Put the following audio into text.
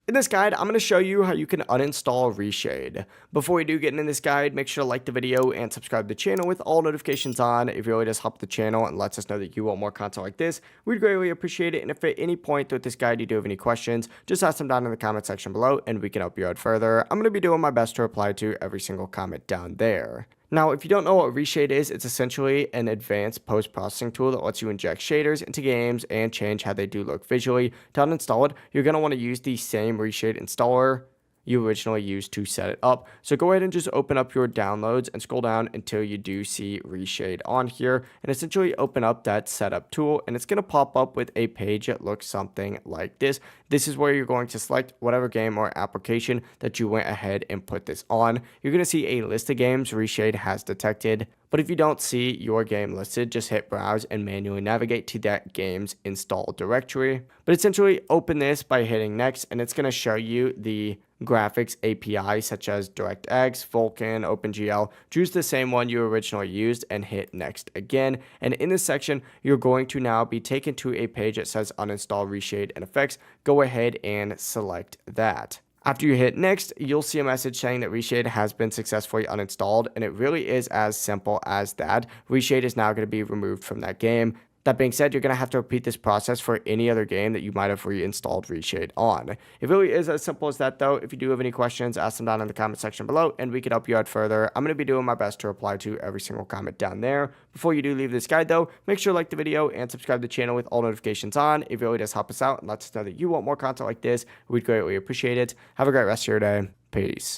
In this guide, I'm going to show you how you can uninstall Reshade. Before we do get into this guide, make sure to like the video and subscribe to the channel with all notifications on. It really does help the channel and lets us know that you want more content like this. We'd greatly appreciate it. And if at any point throughout this guide you do have any questions, just ask them down in the comment section below and we can help you out further. I'm going to be doing my best to reply to every single comment down there. Now, if you don't know what Reshade is, it's essentially an advanced post-processing tool that lets you inject shaders into games and change how they do look visually. To uninstall it, you're going to want to use the same Reshade installer you originally used to set it up. So go ahead and just open up your downloads and scroll down until you do see Reshade on here, and essentially open up that setup tool, and it's going to pop up with a page that looks something like this. This is where you're going to select whatever game or application that you went ahead and put this on. You're going to see a list of games Reshade has detected. But if you don't see your game listed, just hit browse and manually navigate to that game's install directory. But essentially open this by hitting next, and it's going to show you the graphics API such as DirectX, Vulkan, OpenGL. Choose the same one you originally used and hit next again. And in this section, you're going to now be taken to a page that says uninstall Reshade and effects. Go ahead and select that. After you hit next, you'll see a message saying that Reshade has been successfully uninstalled, and it really is as simple as that. Reshade is now going to be removed from that game. That being said, you're going to have to repeat this process for any other game that you might have reinstalled Reshade on. It really is as simple as that, though. If you do have any questions, ask them down in the comment section below, and we can help you out further. I'm going to be doing my best to reply to every single comment down there. Before you do leave this guide, though, make sure to like the video and subscribe to the channel with all notifications on. It really does help us out and lets us know that you want more content like this. We'd greatly appreciate it. Have a great rest of your day. Peace.